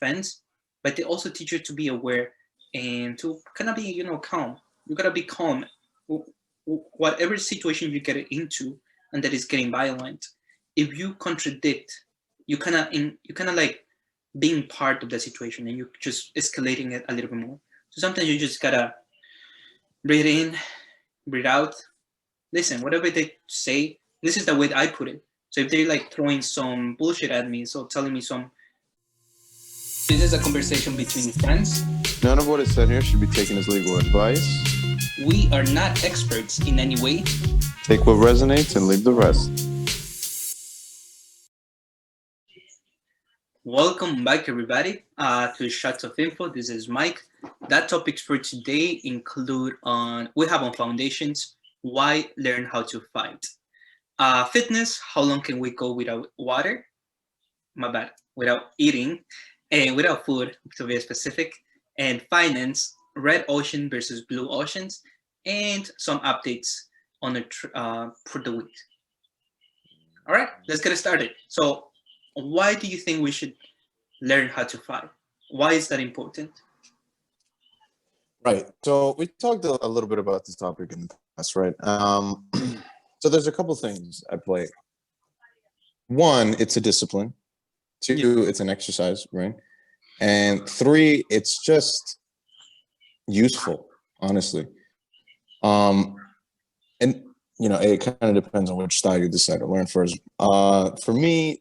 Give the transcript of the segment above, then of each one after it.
defense, but they also teach you to be aware and to kind of be, calm. You gotta be calm. Whatever situation you get into and that is getting violent, if you contradict, you kind of like being part of the situation and you just escalating it a little bit more. So sometimes you just gotta breathe in, breathe out, listen, whatever they say, this is the way I put it. So if they're like throwing some bullshit at me, so telling me some, this is a conversation between friends. None of what is said here should be taken as legal advice. We are not experts in any way. Take what resonates and leave the rest. Welcome back, everybody, to Shots of Info. This is Mike. That topics for today include we have on foundations, why learn how to fight. Fitness, how long can we go without water? Without eating, and without food, to be specific. And finance, red ocean versus blue oceans, and some updates on for the week. All right, let's get started. So, why do you think we should learn how to fight? Why is that important? Right. So we talked a little bit about this topic in the past, right? So there's a couple things at play. One, it's a discipline. Two, it's an exercise, right? And three, it's just useful, honestly. And it kind of depends on which style you decide to learn first. For me,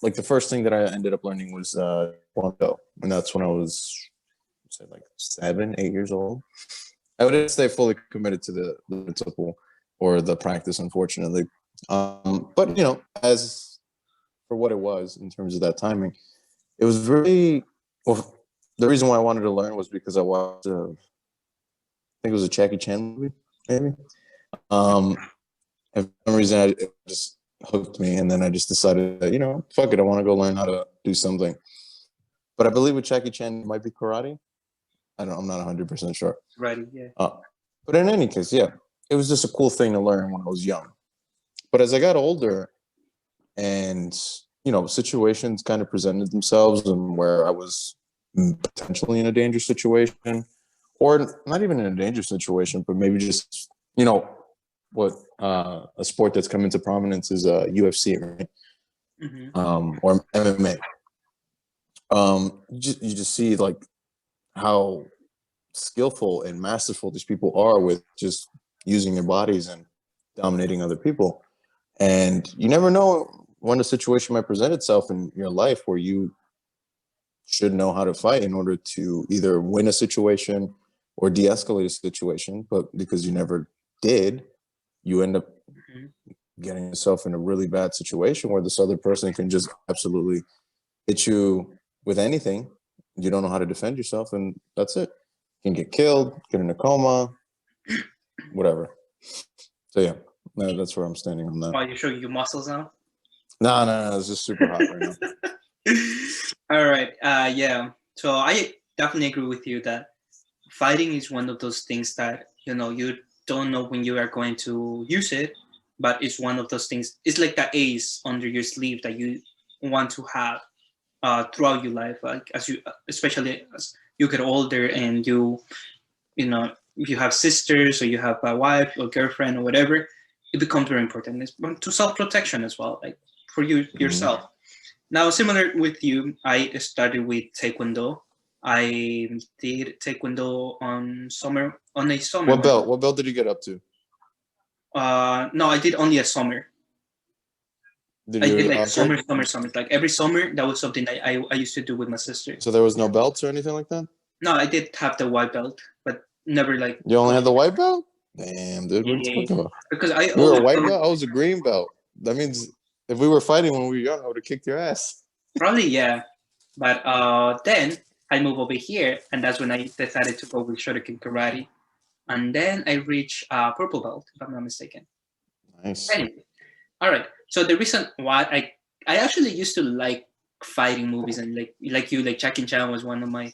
like the first thing that I ended up learning was Taekwondo, and that's when I was, say, like 7, 8 years old. I wouldn't stay fully committed to the principle or the practice, unfortunately. But as for what it was in terms of that timing, it was really well. The reason why I wanted to learn was because I watched, I think it was a Jackie Chan movie, maybe. And for some reason, it just hooked me, and then I just decided that fuck it, I want to go learn how to do something. But I believe with Jackie Chan, it might be karate. I'm not 100% sure. Right, yeah. But in any case, yeah, it was just a cool thing to learn when I was young. But as I got older, and situations kind of presented themselves, and where I was potentially in a dangerous situation, or not even in a dangerous situation, but maybe just what a sport that's come into prominence is UFC, right? Mm-hmm. Or MMA. You just see like how skillful and masterful these people are with just using their bodies and dominating other people. And you never know when a situation might present itself in your life where you should know how to fight in order to either win a situation or de-escalate a situation. But because you never did, you end up getting yourself in a really bad situation where this other person can just absolutely hit you with anything. You don't know how to defend yourself, and that's it. You can get killed, get in a coma, whatever. So yeah, that's where I'm standing on that. Wow, you're showing your muscles now? No, it's just super hot right now. All right, yeah. So I definitely agree with you that fighting is one of those things that you don't know when you are going to use it, but it's one of those things. It's like the ace under your sleeve that you want to have throughout your life, like especially as you get older and you have sisters or you have a wife or girlfriend or whatever, it becomes very important. It's to self-protection as well, like for you yourself. Now, similar with you, I started with Taekwondo. I did Taekwondo on a summer. What belt did you get up to? No, I did only a summer. I did like summer. Like every summer, that was something I used to do with my sister. So there was no belts or anything like that? No, I did have the white belt, but never like. You only had the white belt? Damn, dude. What are you talking about? Because you were a white belt? I was a green belt. That means if we were fighting when we were young, I would have kicked your ass. Probably, yeah. But then I moved over here, and that's when I decided to go with Shotokan Karate. And then I reached purple belt, if I'm not mistaken. Nice. Anyway, all right. So the reason why I actually used to like fighting movies, and like Jackie Chan was one of my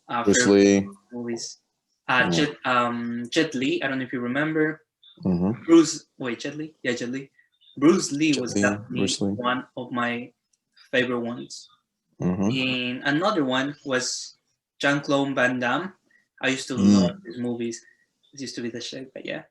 favorite movies. Jet Li, I don't know if you remember. Jet Li? Yeah, Jet Li. Bruce Lee was definitely one of my favorite ones. And another one was Jean-Claude Van Damme. I used to love his movies. It used to be the shit, but yeah.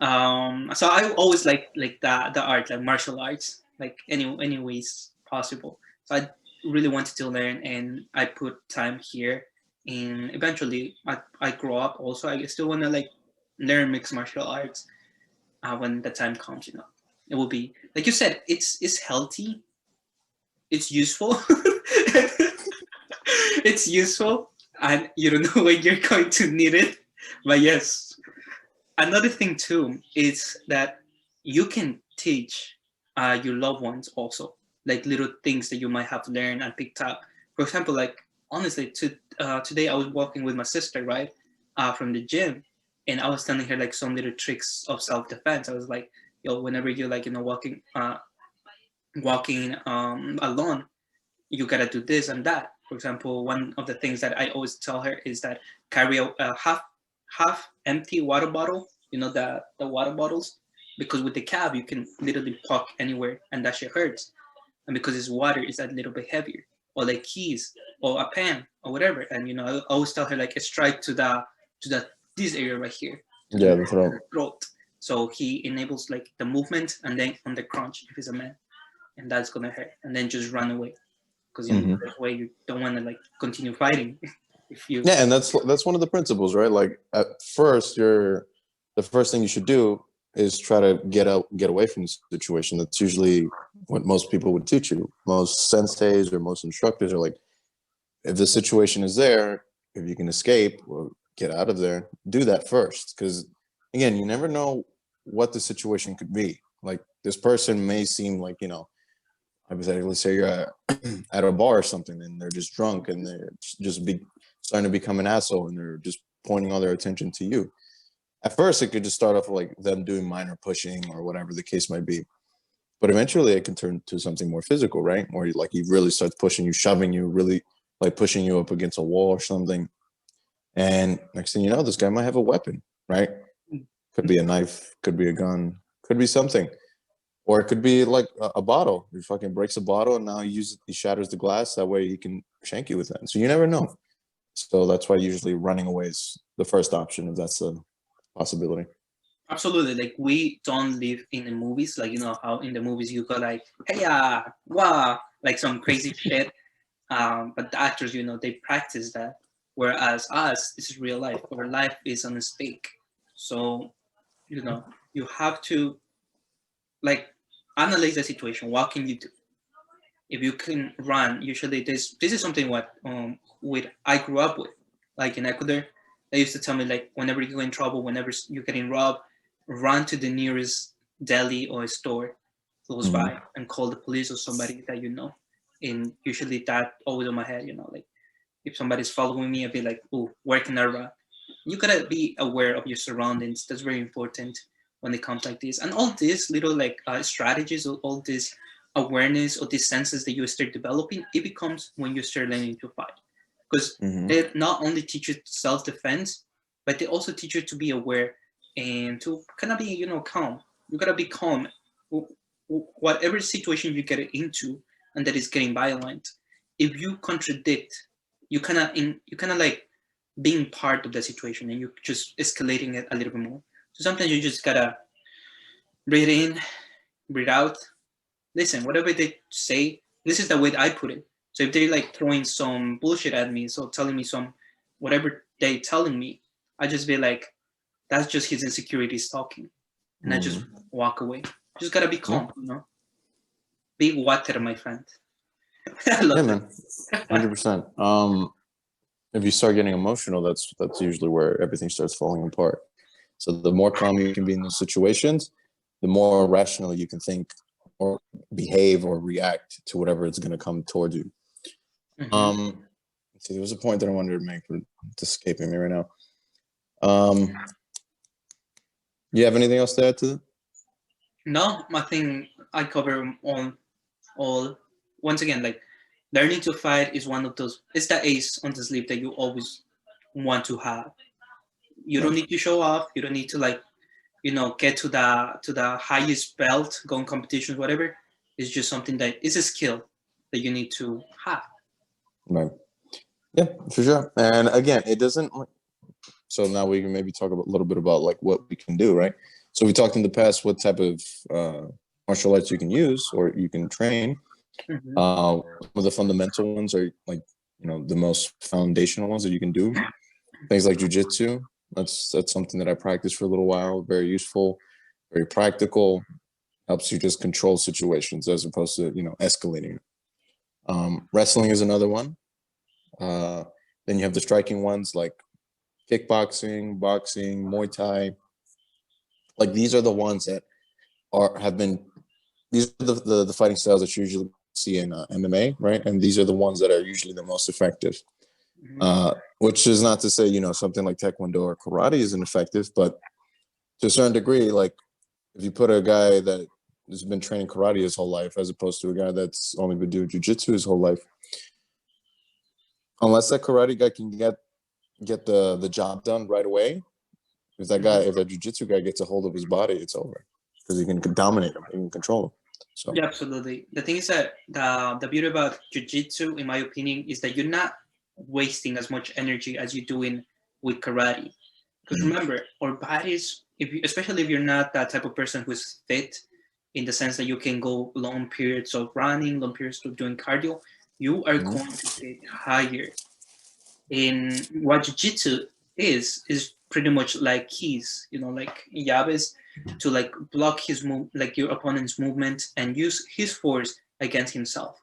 So I always like the art, like martial arts, like any ways possible. So I really wanted to learn, and I put time here. And eventually, I grow up. Also, I still want to like learn mixed martial arts when the time comes. It will be like you said. It's healthy. It's useful. It's useful, and you don't know when you're going to need it. But yes, another thing too is that you can teach your loved ones also, like little things that you might have learned and picked up. For example, like honestly, today I was walking with my sister, right, from the gym, and I was telling her like some little tricks of self-defense. I was like, yo, whenever you're like walking alone, you gotta do this and that. For example, one of the things that I always tell her is that carry a half empty water bottle. The water bottles, because with the cap you can literally poke anywhere and that shit hurts. And because it's water, it's a little bit heavier. Or like keys or a pen or whatever. And I always tell her like strike to the this area right here. Yeah, the throat. So he enables like the movement and then on the crunch if he's a man, and that's gonna hurt. And then just run away because that way you don't want to like continue fighting. If you and that's one of the principles, right? Like at first, the first thing you should do is try to get away from the situation. That's usually what most people would teach you. Most senseis or most instructors are like, if the situation is there, if you can escape or get out of there, do that first. Because again, you never know what the situation could be. Like this person may seem like, hypothetically, say you're at a bar or something and they're just drunk and they're just starting to become an asshole and they're just pointing all their attention to you. At first, it could just start off like them doing minor pushing or whatever the case might be. But eventually it can turn to something more physical, right? Where like he really starts pushing you, shoving you, really like pushing you up against a wall or something. And next thing you know, this guy might have a weapon, right? Could be a knife, could be a gun, could be something. Or it could be like a bottle. He fucking breaks a bottle and now he shatters the glass. That way he can shank you with that. So you never know. So that's why usually running away is the first option if that's a possibility. Absolutely. Like we don't live in the movies. Like how in the movies you go like, hey wow, like some crazy shit. But the actors, they practice that. Whereas us, this is real life. Our life is on a stake. So, you have to like analyze the situation. What can you do? If you can run, usually this is something what I grew up with. Like in Ecuador, they used to tell me like whenever you go in trouble, whenever you're getting robbed, run to the nearest deli or store close by and call the police or somebody that you know. And usually that always on my head, like if somebody's following me, I'd be like, oh, where can I run? You gotta be aware of your surroundings. That's very important when it comes like this. And all these little like strategies, all this awareness or these senses that you start developing, it becomes when you start learning to fight. Because they not only teach you self-defense, but they also teach you to be aware and to kind of be, calm. You gotta be calm. Whatever situation you get into and that is getting violent, if you contradict, you kind of like being part of the situation and you just escalating it a little bit more. So sometimes you just gotta breathe in, breathe out, listen, whatever they say, this is the way that I put it. So if they're like throwing some bullshit at me, so telling me some, whatever they telling me, I just be like, that's just his insecurities talking. And I just walk away. Just gotta be calm, Be water, my friend. I love man. 100%. If you start getting emotional, that's usually where everything starts falling apart. So the more calm you can be in those situations, the more rational you can think or behave or react to whatever is going to come towards you. See, there was a point that I wanted to make, but it's escaping me right now. You have anything else to add to that? No, I think I cover all. Once again, like learning to fight is one of those. It's the ace on the sleeve that you always want to have. You don't need to show off. You don't need to like, get to the highest belt, go in competitions, whatever. It's just something that is a skill that you need to have. Right. Yeah, for sure. And again, it doesn't. So now we can maybe talk a little bit about like what we can do, right? So we talked in the past what type of martial arts you can use or you can train. Mm-hmm. Some of the fundamental ones are like the most foundational ones that you can do. Things like jujitsu. That's something that I practiced for a little while. Very useful, very practical. Helps you just control situations as opposed to escalating. Wrestling is another one. Then you have the striking ones like kickboxing, boxing, Muay Thai. Like these are the ones that have been these are the fighting styles that you usually see in MMA, right? And these are the ones that are usually the most effective. Which is not to say something like Taekwondo or karate isn't effective, but to a certain degree, like if you put a guy that has been training karate his whole life as opposed to a guy that's only been doing jujitsu his whole life, unless that karate guy can get the job done right away, if that jujitsu guy gets a hold of his body, it's over because he can dominate him, he can control him. So Yeah, absolutely. The thing is that the beauty about jiu-jitsu, in my opinion, is that you're not wasting as much energy as you're doing with karate. Because remember, our bodies, especially if you're not that type of person who's fit, in the sense that you can go long periods of running, long periods of doing cardio, you are going to get higher. In what jiu-jitsu is pretty much like keys, like llaves, to like block his move, like your opponent's movement, and use his force against himself.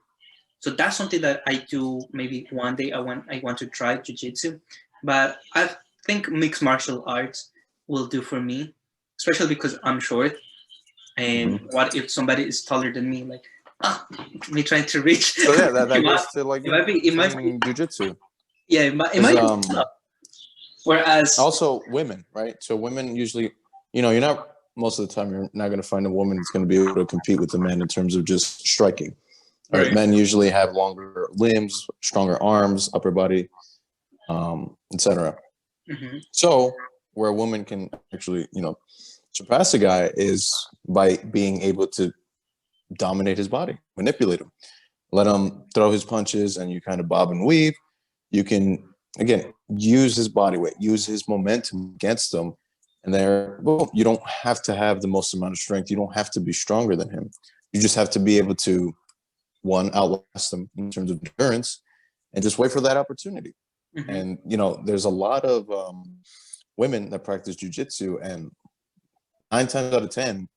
So that's something that I do. Maybe one day I want to try jiu-jitsu, but I think mixed martial arts will do for me, especially because I'm short. And what if somebody is taller than me? Like, me trying to reach. so yeah, that goes to like it might be, training jujitsu. yeah, it might be tough. Whereas Also women, right? So women usually, you're not most of the time you're not going to find a woman that's going to be able to compete with a man in terms of just striking. Right? Men usually have longer limbs, stronger arms, upper body, etc. So where a woman can actually, surpass a guy is by being able to dominate his body, manipulate him, let him throw his punches, and you kind of bob and weave. You can again use his body weight, use his momentum against him, and there, well, you don't have to have the most amount of strength. You don't have to be stronger than him. You just have to be able to outlast them in terms of endurance, and just wait for that opportunity. And there's a lot of women that practice jujitsu, and 9 times out of 10,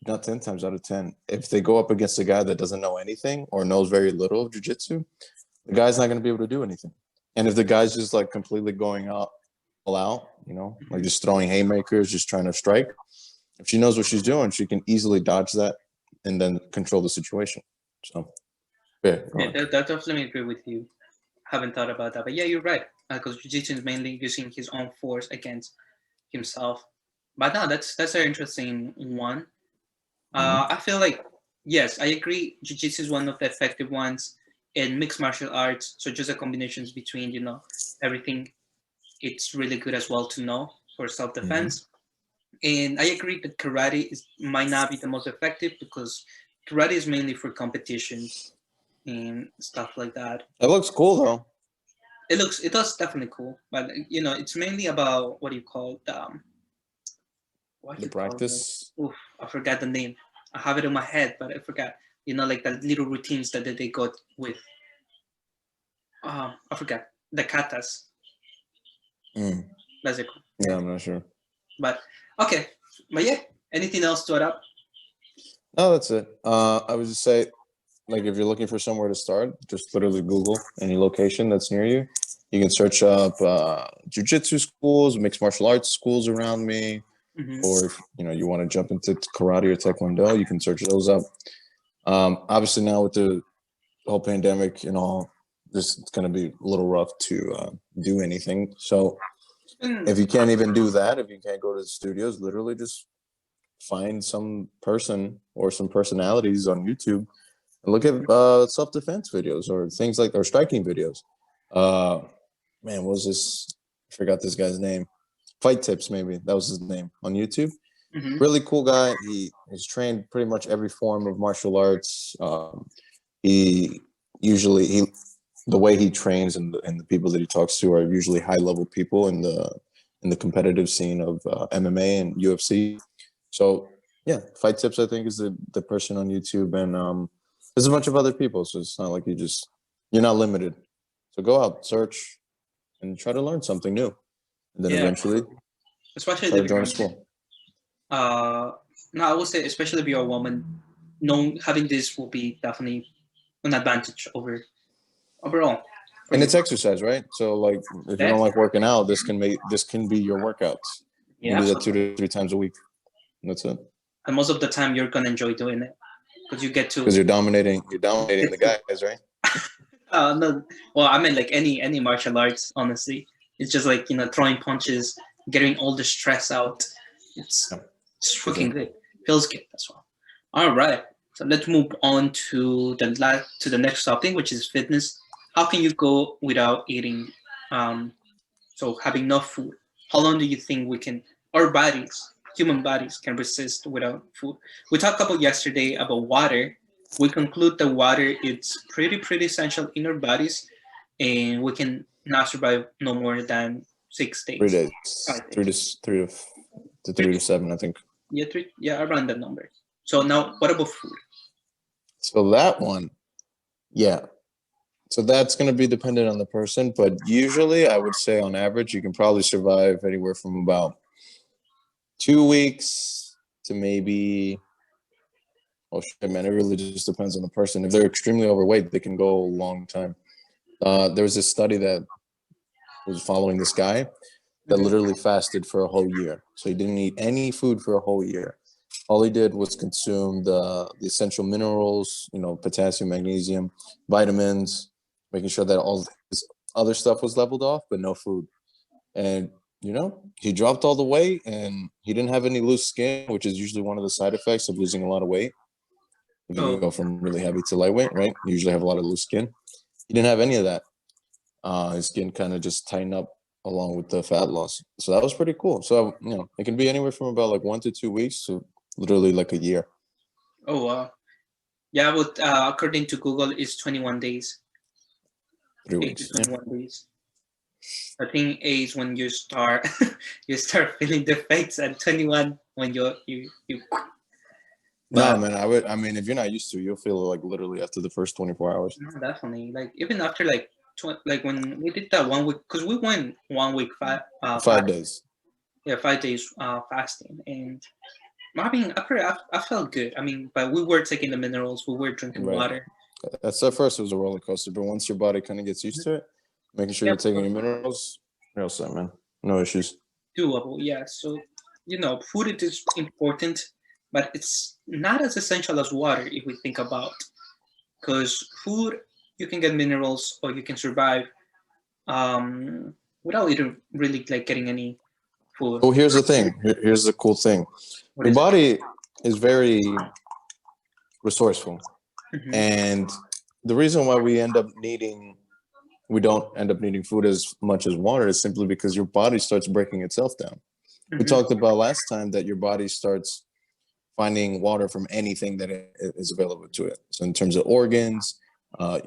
not 10 times out of 10, if they go up against a guy that doesn't know anything or knows very little of jujitsu, the guy's not going to be able to do anything. And if the guy's just like completely going all out, like just throwing haymakers, just trying to strike, if she knows what she's doing, she can easily dodge that and then control the situation. So, yeah, that definitely agree with you. Haven't thought about that, but yeah, you're right. Because jiu-jitsu is mainly using his own force against himself. But no, that's an interesting one. I feel like, yes, I agree. Jiu-jitsu is one of the effective ones in mixed martial arts. So just a combinations between everything. It's really good as well to know for self-defense. And I agree that karate might not be the most effective because karate is mainly for competitions and stuff like that. It looks cool though. It does definitely cool, but it's mainly about what do you call it? What do The you call it? practice. Oof, I forgot the name. I have it in my head, but I forgot. Like the little routines that they got with. I forgot the katas. That's it. Yeah, I'm not sure. But okay, but yeah. Anything else to add up? No, that's it. I would just say, like, if you're looking for somewhere to start, just literally Google any location that's near you. You can search up jiu-jitsu schools, mixed martial arts schools around me, or if you want to jump into karate or taekwondo, you can search those up. Obviously, now with the whole pandemic and all, this it's going to be a little rough to do anything. So if you can't even do that, if you can't go to the studios, literally just find some person or some personalities on YouTube and look at self-defense videos or things like or striking videos. Man, what was this? I forgot this guy's name. Fight Tips, maybe that was his name on YouTube. Really cool guy. He's trained pretty much every form of martial arts. He the way he trains and the people that he talks to are usually high level people in the competitive scene of MMA and UFC. So yeah, Fight Tips I think is the person on YouTube, and there's a bunch of other people. So it's not like you're not limited. So go out, search, and try to learn something new, and then Yeah, eventually especially try the to join a beginners. school. No, I would say especially if you're a woman, having this will be definitely an advantage overall. For And you. it's exercise, right? So like if you don't That's like working out, this can be your workouts. You yeah, can do that 2 absolutely. to 3 times a week. And that's it. And most of the time, you're gonna enjoy doing it because you get Because to. you're dominating the guys, right? No, well, I mean like any martial arts. Honestly, it's just like throwing punches, getting all the stress out. It's Yeah, it's for freaking sure. good. Feels good as well. All right, so let's move on to the next topic, which is fitness. How can you go without eating? So having enough food. How long do you think our bodies, human bodies, can resist without food? We talked about yesterday about water. We conclude that water is pretty essential in our bodies, and we can not survive no more than 3 6 days, days. 5 days. 3 to 7, I think. Yeah, around that number. So now, what about food? So that one, yeah. So that's going to be dependent on the person, but usually I would say on average you can probably survive anywhere from about 2 weeks to maybe. Oh shit, man! It really just depends on the person. If they're extremely overweight, they can go a long time. There was this study that was following this guy that Mhm. literally fasted for a whole year. So he didn't eat any food for a whole year. All he did was consume the essential minerals, potassium, magnesium, vitamins, making sure that all his other stuff was leveled off, but no food. And he dropped all the weight, and he didn't have any loose skin, which is usually one of the side effects of losing a lot of weight. If you Oh, go from really heavy to lightweight, right? You usually have a lot of loose skin. He didn't have any of that. His skin kind of just tightened up along with the fat loss. So that was pretty cool. So, it can be anywhere from about like 1 to 2 weeks to literally like a year. oh wow. Yeah, but according to Google, it's 21 days. Three 8 to weeks. Yeah. 21 days. I think is when you start you start feeling the effects at 21 when you No, but man, I mean, if you're not used to it, you'll feel it like literally after the first 24 hours. no, definitely like even after like like when we did that 1 week because we went 1 week 5 days. yeah 5 days fasting and I mean I felt good. I mean but we were taking the minerals, we were drinking Right. water. That's at first it was a roller coaster, but once your body kind of gets used to it, making sure you're Yep, taking your minerals, you're all set, man. No issues. doable. Yeah, so food is important, but it's not as essential as water if we think about because food you can get minerals or you can survive um, without even really like getting any food. Oh, here's the thing. Here's the cool thing. What Your is it? body is very resourceful. Mm-hmm. And the reason why we don't end up needing food as much as water is simply because your body starts breaking itself down. We Mm-hmm. talked about last time that your body starts finding water from anything that is available to it. So in terms of organs, uh,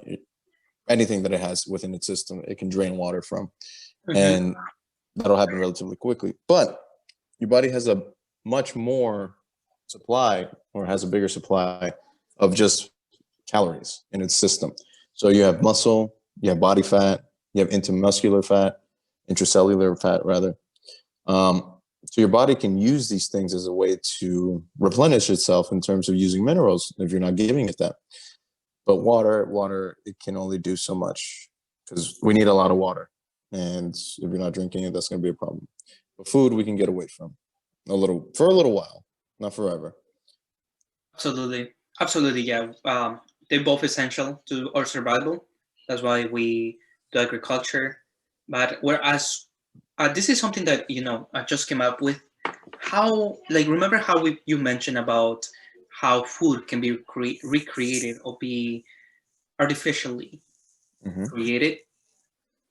anything that it has within its system, it can drain water from. Mm-hmm. And that'll happen relatively quickly. But your body has a much more supply, or has a bigger supply of just calories in its system. So you have muscle, you have body fat, you have intracellular fat rather. So your body can use these things as a way to replenish itself in terms of using minerals if you're not giving it that. But water, it can only do so much because we need a lot of water. And if you're not drinking it, that's going to be a problem. But food, we can get away from for a little while, not forever. Absolutely, absolutely. Yeah, they're both essential to our survival. That's why we do agriculture. But whereas this is something that I just came up with. How like remember how you mentioned about how food can be recreated or be artificially Mm-hmm. created.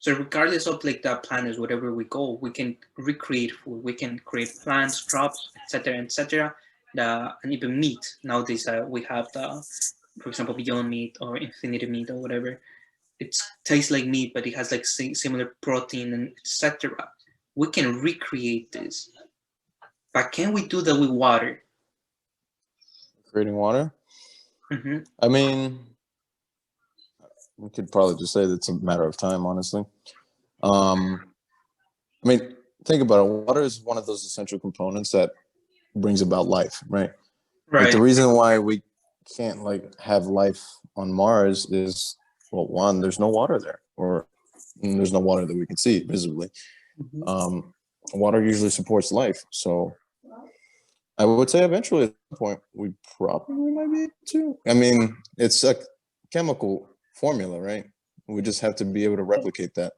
So regardless of like the planets, whatever we go, we can recreate food. We can create plants, crops, etc., etc. And even meat. Nowadays, we have for example, Beyond Meat or Infinity Meat or whatever. it tastes like meat, but it has like similar protein and etc. We can recreate this, but can we do that with water? Creating water. Mm-hmm. I mean, we could probably just say that it's a matter of time, honestly. I mean, think about it. Water is one of those essential components that brings about life, right? Like the Right. reason why we can't like have life on Mars is, well, one, there's no water there, or there's no water that we can see visibly. Mm-hmm. Water usually supports life, so I would say eventually at some point we probably might be able to. I mean, it's a chemical formula, right? We just have to be able to replicate that.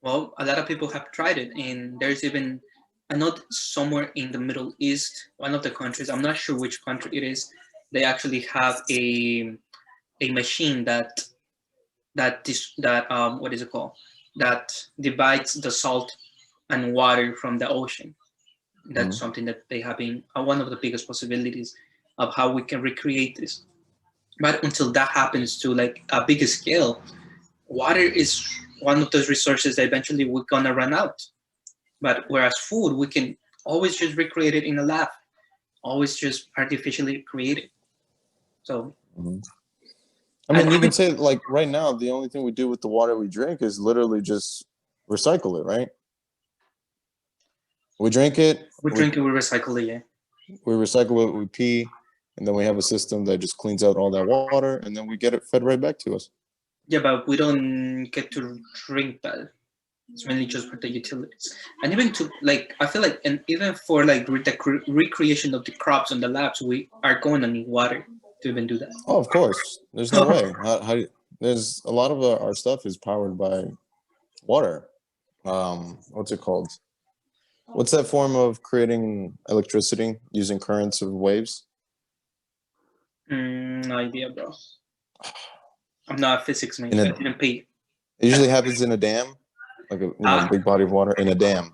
Well, a lot of people have tried it, and there's even, I know somewhere in the Middle East, one of the countries, I'm not sure which country it is, they actually have a machine that what is it called? That divides the salt and water from the ocean. That's Mhm. something that they have been one of the biggest possibilities of how we can recreate this. But until that happens to like a bigger scale, water is one of those resources that eventually we're gonna run out. But whereas food, we can always just recreate it in a lab, always just artificially create it. So, Mhm. I and mean, you can say like right now, the only thing we do with the water we drink is literally just recycle it, right? We drink it, we drink it, we recycle it. Yeah. we recycle it, we pee, and then we have a system that just cleans out all that water, and then we get it fed right back to us. Yeah, but we don't get to drink that. It's mainly just for the utilities. And even to like, I feel like, and even for like the recreation of the crops in the labs, we are going to need water to even do that. Oh, of course. There's no way. There's a lot of our stuff is powered by water. What's it called? What's that form of creating electricity using currents of waves? No idea, bro. I'm not a physics In major. I a, didn't pay. it usually happens in a dam, like a Ah, big body of water in a dam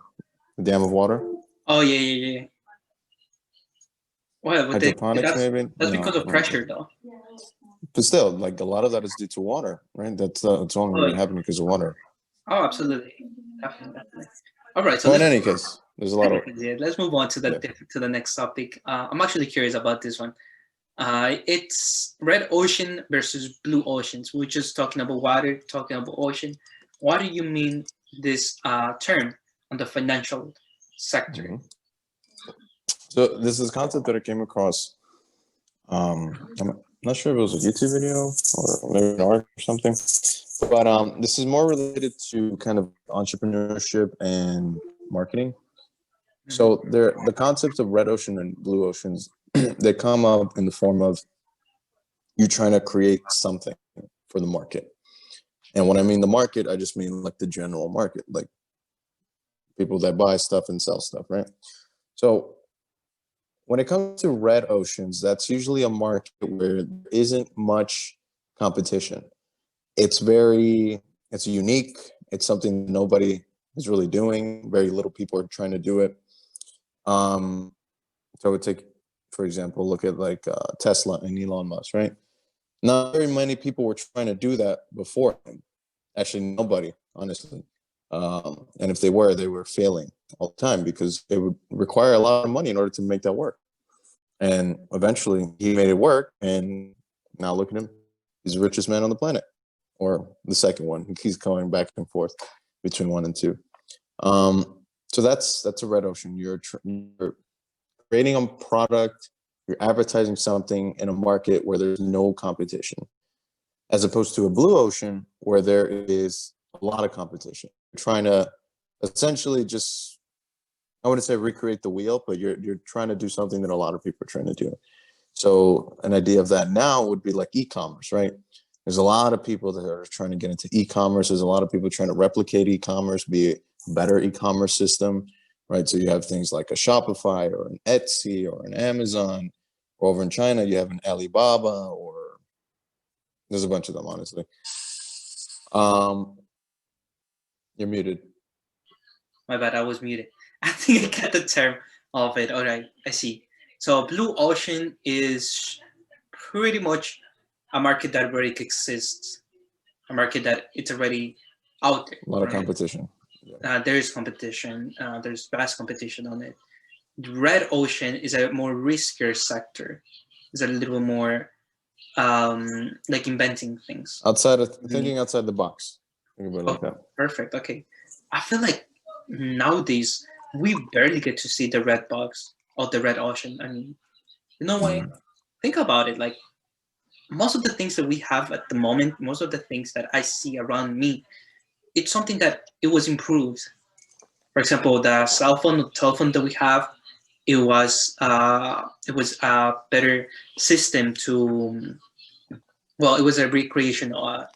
of water. oh yeah. Well, but Hydroponics, maybe. that's because No, of pressure, though. but still, like a lot of that is due to water, right? That's only Oh, really yeah. happening because of water. Oh, absolutely, definitely. All right, so Well, in let's any case, there's a lot of yeah, let's move on to yeah. the next topic. I'm actually curious about this one. It's red ocean versus blue oceans. We're just talking about water, talking about ocean. What do you mean this term on the financial sector? Mhm. So this is a concept that I came across. I'm not sure if it was a YouTube video or maybe an article or something, but this is more related to kind of entrepreneurship and marketing. So the concepts of red ocean and blue oceans, they come up in the form of you trying to create something for the market. And when I mean the market, I just mean like the general market, like people that buy stuff and sell stuff, right? So when it comes to red oceans, that's usually a market where there isn't much competition. It's unique. It's something nobody is really doing. Very little people are trying to do it. So I would take, for example, look at like Tesla and Elon Musk, right? Not very many people were trying to do that before him. Actually, nobody, honestly. And if they were failing all the time because it would require a lot of money in order to make that work. And eventually he made it work. And now look at him. He's the richest man on the planet, or the second one. He's going back and forth between one and two. So that's a red ocean. You're creating a product, you're advertising something in a market where there's no competition, as opposed to a blue ocean where there is a lot of competition. You're trying to essentially just, I wouldn't say recreate the wheel, but you're trying to do something that a lot of people are trying to do. So an idea of that now would be like e-commerce, right? There's a lot of people that are trying to get into e-commerce. There's a lot of people trying to replicate e-commerce, be a better e-commerce system, right? So you have things like a Shopify or an Etsy or an Amazon. Or over in China, you have an Alibaba, or there's a bunch of them, honestly. You're muted. My bad, I was muted. I think I got the term of it. All right, I see. So blue ocean is pretty much a market that already exists. a market that it's already out there. A lot of right? competition. There is competition. There's vast competition on it. The red ocean is a more riskier sector. It's a little more like inventing things. Outside of thinking outside the box. Think about it like that. Perfect. Okay. I feel like nowadays we barely get to see the red box or the red ocean. I mean, you know what? Think about it. Like most of the things that we have at the moment, most of the things that I see around me, it's something that it was improved. For example, the cell phone, the telephone that we have, it was a better system to. Well, it was a recreation or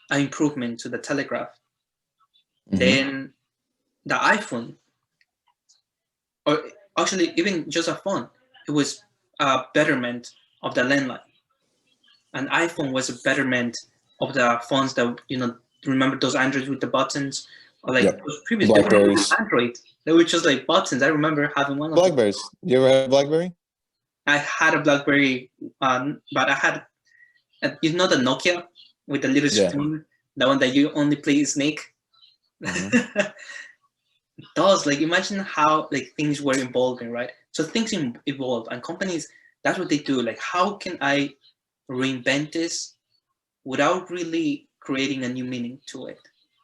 an improvement to the telegraph. Then the iPhone, or actually even just a phone, it was a betterment of the landline. An iPhone was a betterment of the phones that, remember those Androids with the buttons, or like those previous Blackberries. Android. They were just like buttons. I remember having one of them. Blackberries. You ever had a Blackberry? I had a Blackberry, but I had, the Nokia with the little screen, the one that you only play Snake. Those, like, imagine how like things were evolving, right? So things evolve, and companies, that's what they do. Like, how can I reinvent this without really creating a new meaning to it?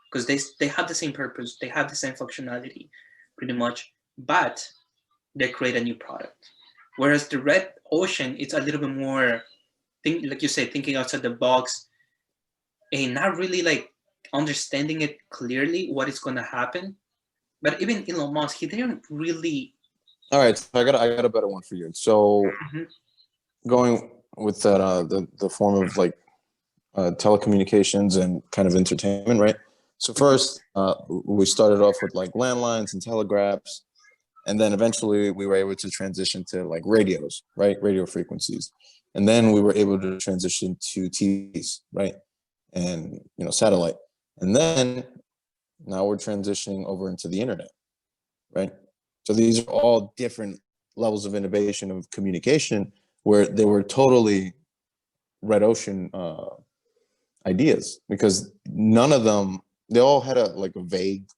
Because they have the same purpose, they have the same functionality, pretty much, but they create a new product. Whereas the red ocean, it's a little bit more, like you say, thinking outside the box, and not really like understanding it clearly what is going to happen. But even Elon Musk, he didn't really. All right, so I got a better one for you. So going with that, the form of like telecommunications and kind of entertainment, right? So first, we started off with like landlines and telegraphs, and then eventually we were able to transition to like radios, right? Radio frequencies, and then we were able to transition to TVs, right? And satellite, and then now we're transitioning over into the internet, right? So these are all different levels of innovation of communication where they were totally red ocean ideas, because none of them, they all had a vague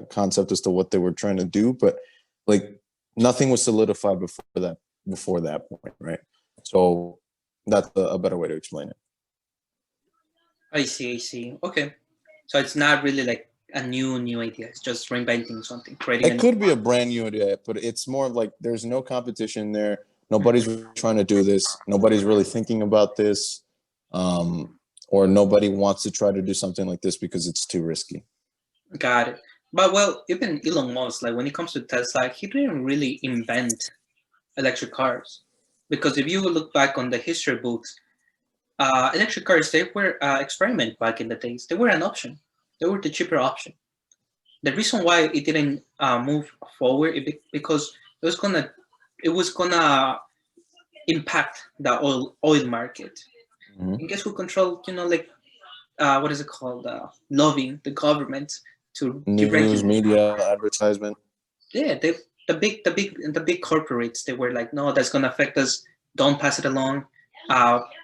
concept as to what they were trying to do, but like nothing was solidified before that point, right? So that's a better way to explain it. I see. Okay. So it's not really like a new idea. It's just reinventing something, creating. It could be a brand new idea, but it's more like there's no competition there. Nobody's trying to do this. Nobody's really thinking about this, or nobody wants to try to do something like this because it's too risky. Got it. But well, even Elon Musk, like when it comes to Tesla, he didn't really invent electric cars, because if you look back on the history books, electric cars, they were experiment back in the days. They were an option. They were the cheaper option. The reason why it didn't move forward is because it was gonna impact the oil market. And guess who controlled? What is it called? Lobbying the government to news, media, advertisement. Yeah, the big corporates. They were like, no, that's gonna affect us. Don't pass it along.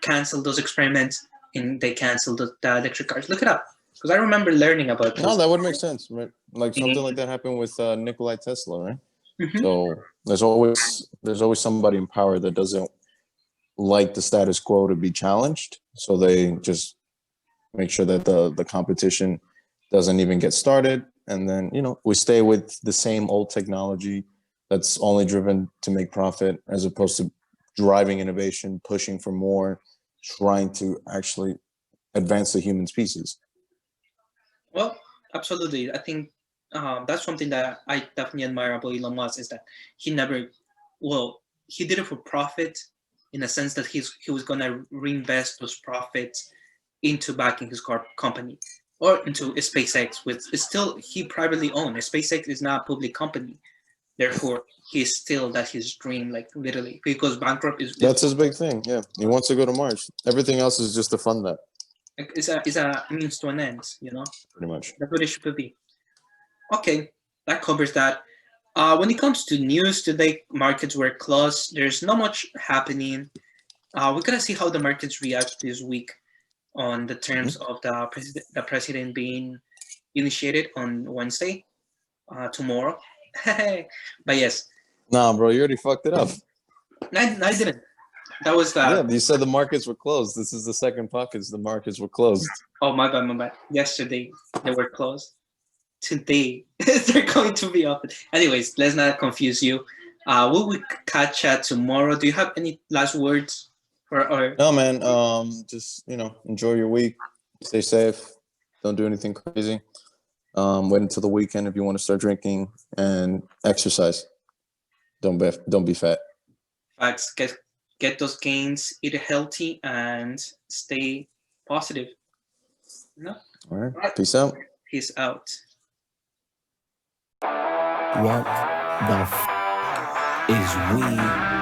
Cancel those experiments, and they canceled the electric cars. Look it up, because I remember learning about this. No, that would make sense, right? Like something like that happened with Nikola Tesla, right? So there's always somebody in power that doesn't like the status quo to be challenged, so they just make sure that the competition doesn't even get started, and then we stay with the same old technology that's only driven to make profit, as opposed to driving innovation, pushing for more, trying to actually advance the human species. Well, absolutely. I think that's something that I definitely admire about Elon Musk, is that he never, he did it for profit, in a sense that he was going to reinvest those profits into backing his company, or into SpaceX, which is still he privately owned. SpaceX is not a public company. Therefore, he's still, that's his dream, like literally. If he goes bankrupt, that's his big thing. Yeah, he wants to go to Mars. Everything else is just to fund that. It's a means to an end, Pretty much. That's what it should be. Okay, that covers that. When it comes to news today, markets were closed. There's not much happening. We're gonna see how the markets react this week. on the terms of the president being initiated on Wednesday, tomorrow. But yes, Nah, bro, you already fucked it up. I didn't. That was the. Yeah, you said the markets were closed. This is the second podcast. The markets were closed. Oh, my bad. Yesterday they were closed. Today they're going to be open. Anyways, let's not confuse you. Will we catch tomorrow? Do you have any last words? Or No, man. Just enjoy your week. Stay safe. Don't do anything crazy. Wait until the weekend if you want to start drinking, and exercise. Don't be fat. facts, get those gains, eat healthy, and stay positive. No? All right. Peace out. Peace out. What the is we?